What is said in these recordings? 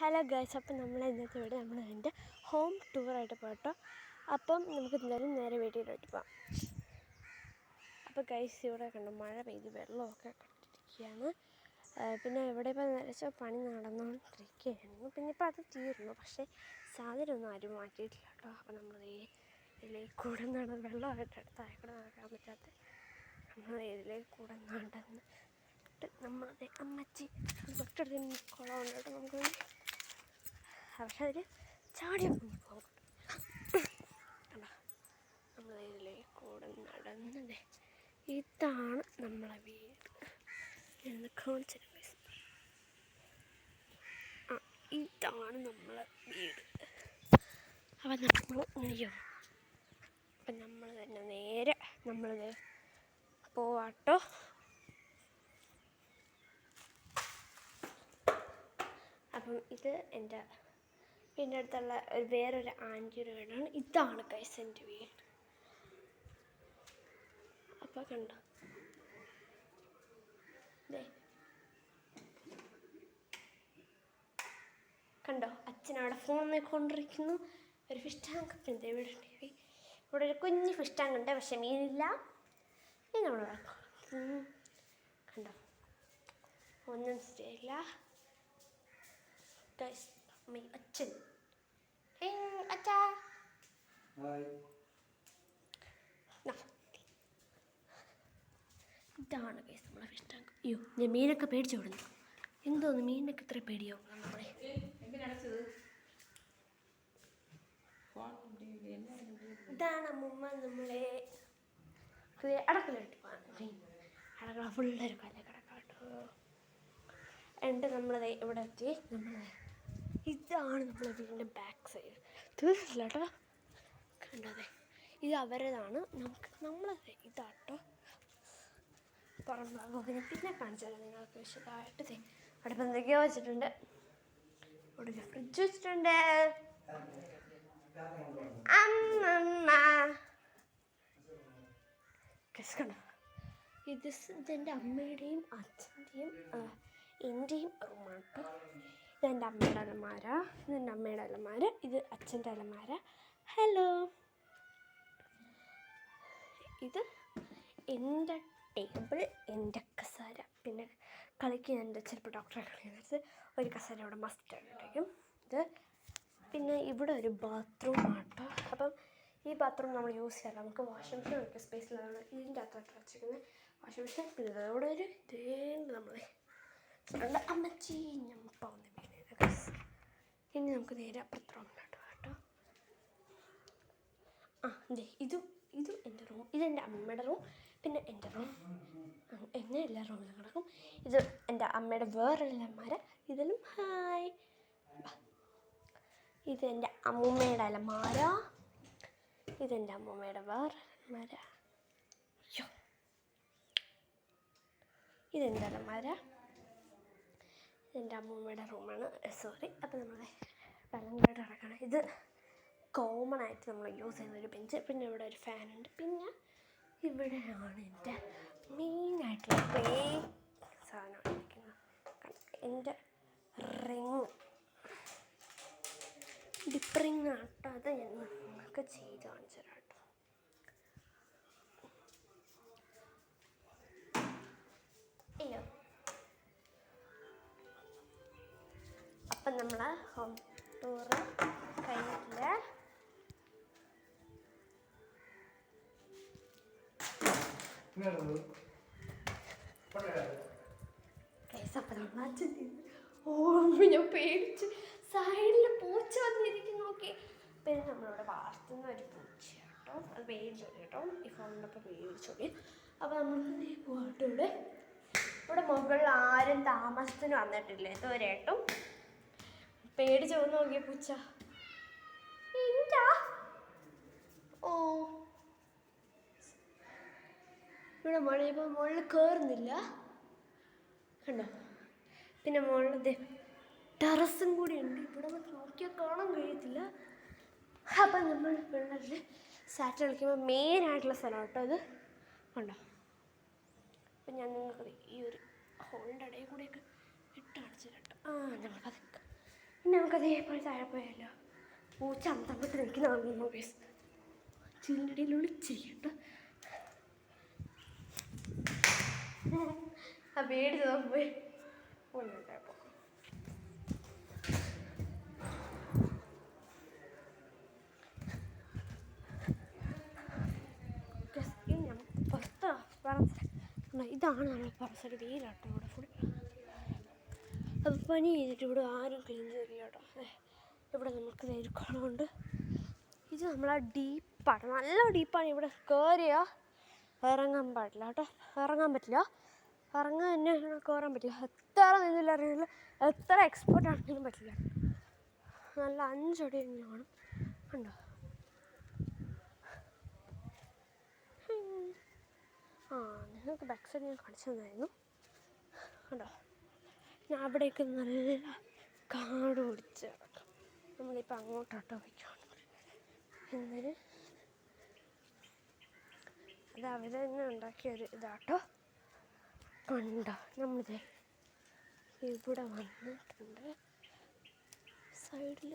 Hello guys, അപ്പം നമ്മൾ ഇന്നത്തെ വീട് നമ്മൾ എൻ്റെ ഹോം ടൂറായിട്ട് പോട്ടോ. അപ്പം നമുക്ക് എന്തായാലും നേരെ വീട്ടിലോട്ട് പോകാം. അപ്പോൾ ഗൈസ് ഇവിടെ കണ്ടു മഴ പെയ്ത് വെള്ളമൊക്കെ കണ്ടിരിക്കുകയാണ്. പിന്നെ ഇവിടെ ഇപ്പോൾ നിറച്ച പണി നടന്നുകൊണ്ടിരിക്കുകയായിരുന്നു. പിന്നെ ഇപ്പോൾ അത് തീർന്നു, പക്ഷേ സാധനമൊന്നും ആരും മാറ്റിയിട്ടില്ല കേട്ടോ. അപ്പോൾ നമ്മൾ ഇതിലേക്ക് കൂടെ നടന്ന് വെള്ളമായിട്ട് അടുത്തായിക്കൂടെ നടക്കാൻ പറ്റാത്ത നമ്മൾ ഇതിലേക്ക് കൂടെ നടന്ന് നമ്മളത് അമ്മച്ചി തൊട്ടടുത്ത് കുളമുണ്ട് കേട്ടോ. നമുക്ക് പക്ഷെ അതിൽ ചാടിയൊക്കെ പോകും. നമ്മൾ ഇതിലേക്ക് കൂടെ നടന്നത് ഇതാണ് നമ്മളെ വീട് എന്ന് കാണിച്ചത്. ഇതാണ് നമ്മളെ വീട്. അപ്പം നമ്മൾ തന്നെ നേരെ നമ്മളിത് പോവാട്ടോ. അപ്പം ഇത് എൻ്റെ വീടിൻ്റെ അടുത്തുള്ള വേറൊരു ആൻറ്റിയുടെ വീടാണ്. ഇതാണ് ഗൈസ് എൻ്റെ വീട്. അപ്പോൾ കണ്ടോ, കണ്ടോ അച്ഛനവിടെ ഫോൺ നോക്കിക്കൊണ്ടിരിക്കുന്നു. ഒരു ഫിഷ് ടാങ്ക് ഉണ്ട് ഇവിടെ. ഇവിടെ ഒരു കുഞ്ഞ് ഫിഷ് ടാങ്ക് ഉണ്ട്, പക്ഷെ മീനില്ല. ഇത് നമ്മൾ കണ്ടോ, ഒന്നും ശരിയില്ല ഗൈസ്. അച്ഛൻ അച്ഛാ ഇതാണ് ഗൈസ് നമ്മളെ ഫിഷ് ടാങ്ക്. അയ്യോ, ഞാൻ മീനൊക്കെ പേടിച്ചു വിടുന്നു. എന്തോന്ന് മീനൊക്കെ ഇത്ര പേടിയാവും നമ്മളെ. ഇതാണ് അമ്മൂമ്മ നമ്മളെ അടക്കലോട്ട് പോകാൻ. അടക്കള ഫുള്ളൊരു കലക്കടക്കാട്ടോ. എന്നിട്ട് നമ്മളത് ഇവിടെ എത്തി. ഇതാണ് നമ്മളെ വീടിൻ്റെ ബാക്ക് സൈഡ്. തീർന്നില്ല കേട്ടോ, കണ്ടതെ. ഇത് അവരതാണ്, നമ്മളത് ഇതാട്ടോ പുറം ഭാഗമൊക്കെ ഞാൻ പിന്നെ കാണിച്ചാലും നിങ്ങൾക്ക് വിശദമായിട്ട്. അവിടെ ഇപ്പം എന്തൊക്കെയോ വെച്ചിട്ടുണ്ട്. ഇവിടെ ഒരു ഫ്രിഡ്ജ് വെച്ചിട്ടുണ്ട്. അമ്മമ്മ കണ്ടോ, ഇതെൻ്റെ അമ്മയുടെയും അച്ഛൻ്റെയും എൻ്റെയും റൂമാണ് കേട്ടോ. ഇതെൻ്റെ അമ്മയുടെ അലമാര, ഇതെൻ്റെ അമ്മയുടെ അലമാര, ഇത് അച്ഛൻ്റെ അലമാര. ഹലോ, ഇത് എൻ്റെ ടേബിൾ, എൻ്റെ കസേര. പിന്നെ കളിക്കാൻ എൻ്റെ ചിലപ്പോൾ ഡോക്ടറെ കളിക്കുന്നത് ഒരു കസേര ഇവിടെ മസ്റ്റ് ആയിട്ടും. ഇത് പിന്നെ ഇവിടെ ഒരു ബാത്റൂം ആട്ടോ. അപ്പം ഈ ബാത്റൂം നമ്മൾ യൂസ് ചെയ്യാറില്ല, നമുക്ക് വാഷിംഗ് മെഷീൻ ഒക്കെ സ്പേസിലാണ് ഇതിൻ്റെ അകത്തോട്ട് വെച്ചിരിക്കുന്നത്. വാഷിംഗ് മെഷീൻ പിന്നെ ഇവിടെ ഒരു ഇതേണ്ട് നമ്മൾ അമ്മച്ചി ഞമ്മപ്പാവുന്ന വീട്. ഇനി നമുക്ക് നേരെ അപ്പുറത്തോട്ട് കേട്ടോ. ഇത് എൻ്റെ റൂം, ഇതെൻ്റെ അമ്മയുടെ റൂം, പിന്നെ എൻ്റെ റൂം. എന്നെ എല്ലാ റൂമിലും കിടക്കും. ഇത് എൻ്റെ അമ്മയുടെ വേറൊരു അലമാര. ഇതിലും ഹായ്. ഇതെൻ്റെ അമ്മൂമ്മയുടെ അലമാര, ഇതെൻ്റെ അമ്മൂമ്മയുടെ വേറെ അലമാര. അയ്യോ, ഇതെൻ്റെ അലമാര, ഇതെൻ്റെ അമ്മൂമ്മയുടെ റൂമാണ്. സോറി. അപ്പം നമ്മൾ വെള്ളം കൂടെ കിടക്കണം. ഇത് കോമൺ ആയിട്ട് നമ്മൾ യൂസ് ചെയ്യുന്നൊരു ബെഞ്ച്. പിന്നെ ഇവിടെ ഒരു ഫാനുണ്ട്. പിന്നെ ഇവിടെയാണ് എൻ്റെ മെയിനായിട്ടുള്ള സാധനം ഇരിക്കുന്നത്. എൻ്റെ റിങ്, ഡിപ്പ് റിങ് ആട്ടോ. അത് ഞാൻ നിങ്ങൾക്ക് ചെയ്ത് കാണിച്ചു തരാം കേട്ടോ. അയ്യോ, അപ്പം നമ്മൾ ഹോം ടൂറ് കഴിഞ്ഞിട്ടില്ല. അപ്പം നമ്മൾ അച്ഛൻ ഞാൻ പേടിച്ച് സൈഡിൽ പൂച്ച വന്നിരിക്കും നോക്കി. പിന്നെ നമ്മളിവിടെ വളർത്തുന്ന ഒരു പൂച്ച കേട്ടോ. അത് പേടിച്ചോളി കേട്ടോ, ഈ ഫോണിനൊപ്പം പേടിച്ചോളി. അപ്പോൾ നമ്മൾ പോകട്ടോ. ഇവിടെ മുകളിൽ ആരും താമസത്തിന് വന്നിട്ടില്ല ഇതുവരെയായിട്ടും. പേടിച്ച് വന്ന് നോക്കിയ പൂച്ച. എന്താ ഓ, ഇവിടെ മഴയപ്പോൾ മുകളിൽ കയറുന്നില്ല കണ്ടോ. പിന്നെ മുകളിൽ ടെറസും കൂടി ഉണ്ട്. ഇവിടെ നോക്കിയാൽ കാണാൻ കഴിയത്തില്ല. അപ്പം നമ്മൾ വെള്ളത്തിൽ സാറ്റ് കളിക്കുമ്പോൾ മെയിനായിട്ടുള്ള സ്ഥലം കേട്ടോ ഇത് കണ്ടോ. അപ്പം ഞാൻ നിങ്ങൾക്ക് ഈ ഒരു ഹോളിൻ്റെ ഇടയിൽ കൂടെയൊക്കെ ഇട്ട് കാണിച്ചു കേട്ടോ. നമ്മൾ പതുക്കെ പിന്നെ പൂച്ചകളൊക്കെ അതേപോലെ താഴെ പോയല്ലോ. പൂച്ച അന്തപ്പെട്ട് നിൽക്കുന്നതാണ് ഗൈസ്. ചില്ലിൻ്റെ ഇടയിൽ ഒളിച്ചിരിക്കട്ടോ. ആ പേടിച്ചതാ പോയി ഒന്നുണ്ടായപ്പോൾ. ഇതാണ് നമ്മൾ പറസൊരു വെയിലാട്ടോ ഇവിടെ ഫുൾ. അത് പനി ചെയ്തിട്ട് ഇവിടെ ആരും ക്ലീൻ ചെയ്തില്ല കേട്ടോ. ഇവിടെ നമുക്ക് ഒരു കുളമുണ്ട്. ഇത് നമ്മളാ ഡീപ്പാണ്, നല്ല ഡീപ്പാണ്. ഇവിടെ കയറിയാ ഇറങ്ങാൻ പാടില്ല കേട്ടോ, ഇറങ്ങാൻ പറ്റില്ല. ഇറങ്ങാൻ തന്നെ കയറാൻ പറ്റില്ല. എത്ര നീന്തൽ അറിയില്ല, എത്ര എക്സ്പേർട്ട് ആണെങ്കിലും പറ്റില്ല. നല്ല 5 അടി തന്നെ കാണും കണ്ടോ. നിങ്ങൾക്ക് ബാക്ക് സൈഡ് ഞാൻ കാണിച്ചു തന്നായിരുന്നു കണ്ടോ. ഞാൻ അവിടേക്ക് നല്ല കാട് പിടിച്ച് കിടക്കാം. നമ്മളിപ്പോൾ അങ്ങോട്ടോട്ടോ വയ്ക്കുകയാണ്. എന്നിട്ട് അത് അവർ തന്നെ ഉണ്ടാക്കിയൊരു ഇതാട്ടോ. കണ്ടോ നമ്മളിത് ഇവിടെ വന്നിട്ടുണ്ട്. സൈഡിൽ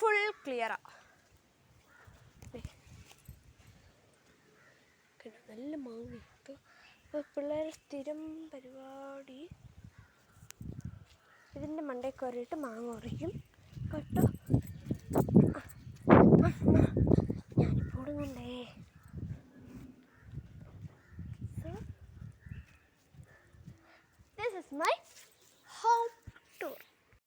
ഫുൾ ക്ലിയറാ. നല്ല മാങ്ങ. അപ്പോൾ പിള്ളേർ സ്ഥിരം പരിപാടി ഇതിൻ്റെ മണ്ടയിൽ കയറിയിട്ട് മാങ്ങ ഉറിക്കും കേട്ടോ.